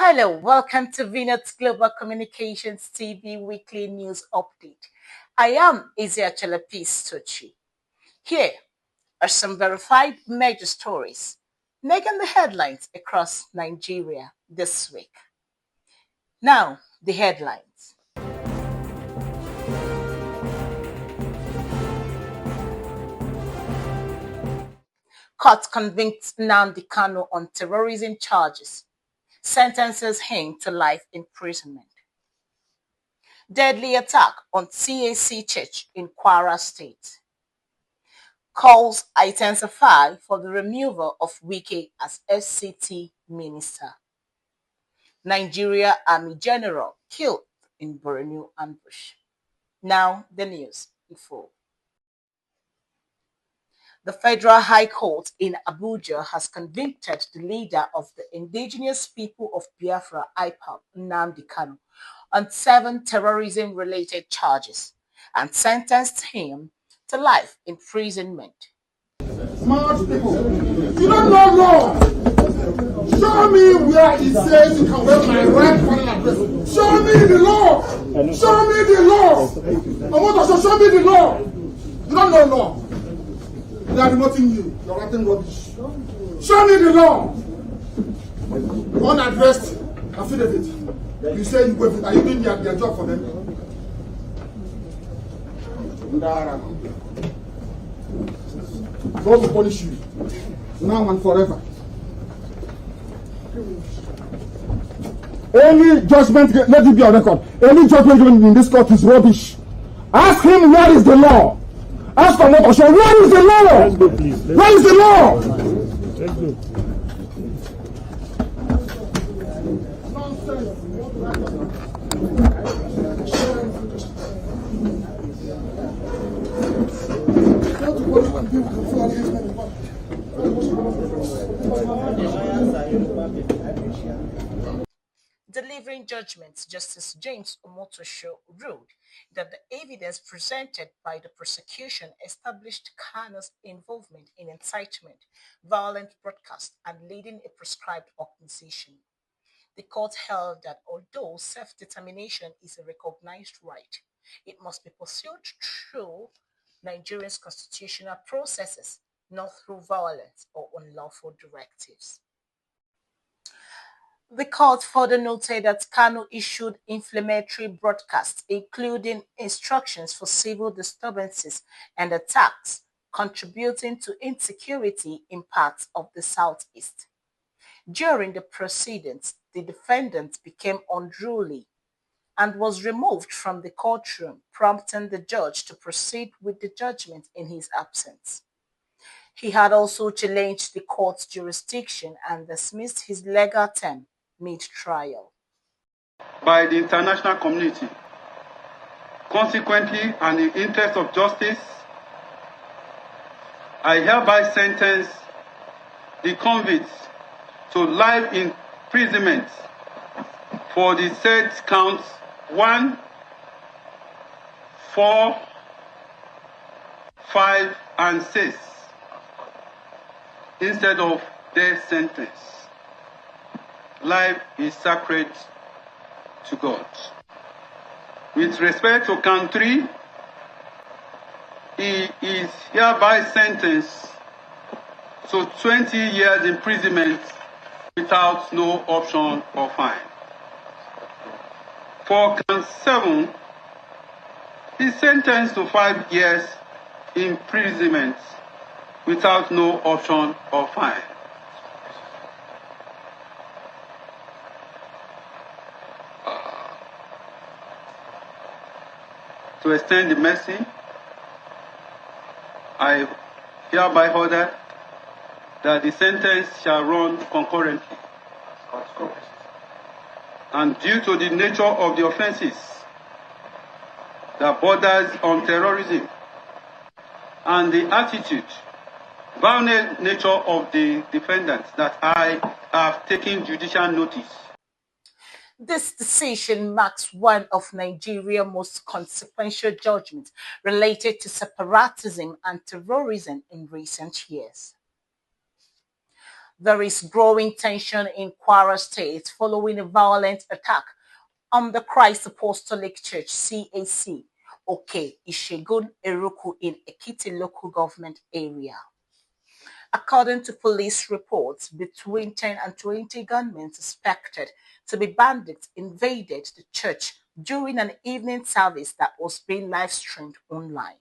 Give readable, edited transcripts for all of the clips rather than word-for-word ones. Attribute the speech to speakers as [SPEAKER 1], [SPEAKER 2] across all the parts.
[SPEAKER 1] Hello, welcome to VNet's Global Communications TV Weekly News Update. I am Izia Chalapis Tochi. Here are some verified major stories making the headlines across Nigeria this week. Now, the headlines. Court convicts Nnamdi Kanu on terrorism charges. Sentences him to life imprisonment. Deadly attack on CAC church in Kwara State. Calls intensify for the removal of Wike as FCT minister. Nigeria Army General killed in Borno ambush. Now the news in full. The Federal High Court in Abuja has convicted the leader of the Indigenous People of Biafra, IPOB, Nnamdi Kanu, on 7 terrorism-related charges and sentenced him to life imprisonment.
[SPEAKER 2] Smart people, you don't know law. Show me where it says you can wear my right foreign address. Show me the law. Show me the law. I want to show me the law. You don't know law. They are demoting you. You're writing rubbish. Show me the law. Unaddressed affidavit. You say you wave it. Are you doing their job for them? God will punish you now and forever. Any judgment, let it be on record. Any judgment given in this court is rubbish. Ask him what is the law. Ask for what Osho, where is the law?
[SPEAKER 3] Let's go, please.
[SPEAKER 2] Where is the law?
[SPEAKER 3] Let's go.
[SPEAKER 1] Delivering judgments, Justice James Omotosho ruled that the evidence presented by the prosecution established Kanu's involvement in incitement, violent broadcast, and leading a prescribed organization. The court held that although self-determination is a recognized right, it must be pursued through Nigeria's constitutional processes, not through violence or unlawful directives. The court further noted that Kanu issued inflammatory broadcasts, including instructions for civil disturbances and attacks, contributing to insecurity in parts of the Southeast. During the proceedings, the defendant became unruly and was removed from the courtroom, prompting the judge to proceed with the judgment in his absence. He had also challenged the court's jurisdiction and dismissed his legal term mid-trial.
[SPEAKER 4] By the international community. Consequently, and in the interest of justice, I hereby sentence the convicts to life imprisonment for the said counts 1, 4, 5, and 6 instead of death sentence. Life is sacred to God. With respect to count 3, he is hereby sentenced to 20 years imprisonment without no option or fine. For count 7, he is sentenced to 5 years imprisonment without no option or fine. To extend the mercy, I hereby order that the sentence shall run concurrently. And due to the nature of the offenses that borders on terrorism and the attitude, violent nature of the defendants, that I have taken judicial notice.
[SPEAKER 1] This decision marks one of Nigeria's most consequential judgments related to separatism and terrorism in recent years. There is growing tension in Kwara State following a violent attack on the Christ Apostolic Church (CAC) Oke Ishegun Eruku in Ekiti local government area. According to police reports, between 10 and 20 gunmen suspected to be bandits invaded the church during an evening service that was being live streamed online.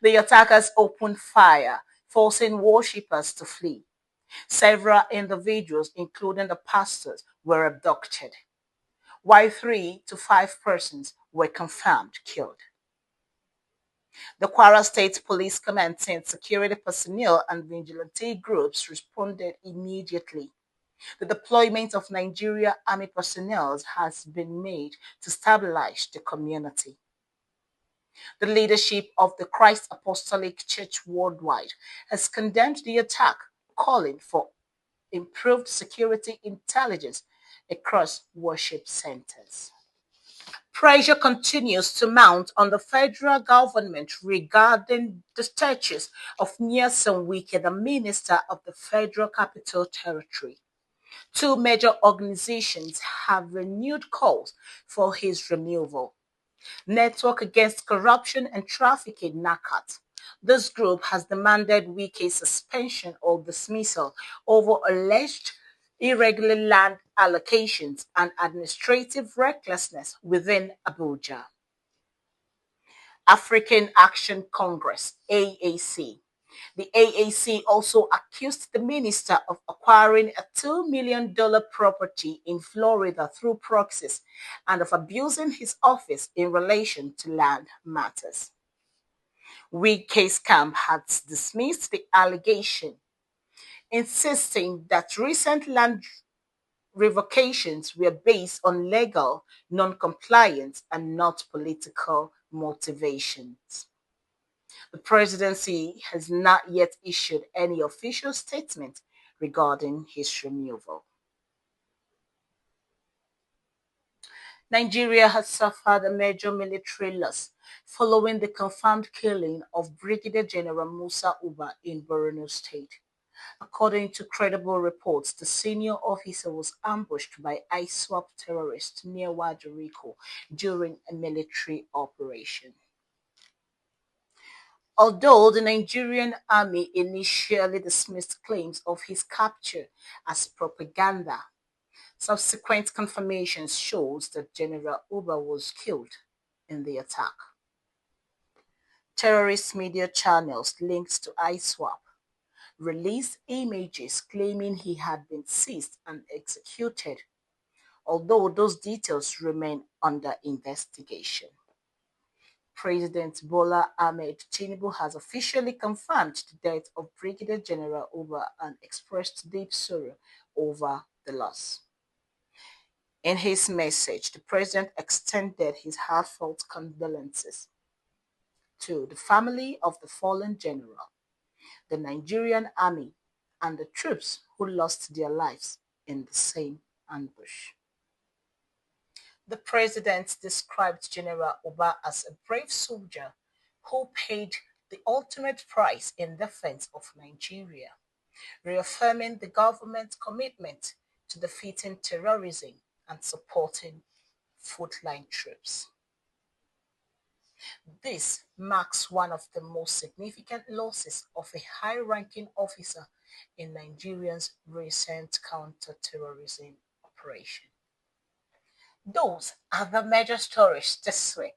[SPEAKER 1] The attackers opened fire, forcing worshippers to flee. Several individuals, including the pastors, were abducted, while 3 to 5 persons were confirmed killed. The Kwara State Police Command sent security personnel and vigilante groups responded immediately. The deployment of Nigeria Army personnel has been made to stabilize the community. The leadership of the Christ Apostolic Church worldwide has condemned the attack, calling for improved security intelligence across worship centers. Pressure continues to mount on the federal government regarding the status of Nyesom Wike, the Minister of the Federal Capital Territory. Two major organizations have renewed calls for his removal. Network Against Corruption and Trafficking (NACAT). This group has demanded Wike's suspension or dismissal over alleged irregular land allocations and administrative recklessness within Abuja. African Action Congress (AAC). The AAC also accused the minister of acquiring a $2 million property in Florida through proxies and of abusing his office in relation to land matters. Wike's camp has dismissed the allegation, insisting that recent land revocations were based on legal non-compliance and not political motivations. The presidency has not yet issued any official statement regarding his removal. Nigeria has suffered a major military loss following the confirmed killing of Brigadier General Musa Uba in Borno State. According to credible reports, the senior officer was ambushed by ISWAP terrorists near Waduriko during a military operation. Although the Nigerian army initially dismissed claims of his capture as propaganda, subsequent confirmation shows that General Uba was killed in the attack. Terrorist media channels linked to ISWAP released images claiming he had been seized and executed, although those details remain under investigation. President Bola Ahmed Tinubu has officially confirmed the death of Brigadier General Uba and expressed deep sorrow over the loss. In his message, the president extended his heartfelt condolences to the family of the fallen general, the Nigerian army, and the troops who lost their lives in the same ambush. The president described General Uba as a brave soldier who paid the ultimate price in defense of Nigeria, reaffirming the government's commitment to defeating terrorism and supporting frontline troops. This marks one of the most significant losses of a high-ranking officer in Nigeria's recent counter-terrorism operation. Those are the major stories this week.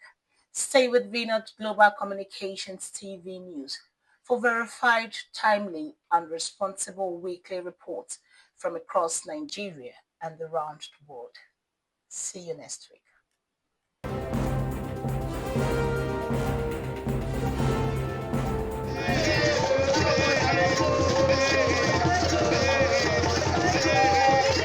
[SPEAKER 1] Stay with VNOT Global Communications TV News for verified, timely, and responsible weekly reports from across Nigeria and around the world. See you next week.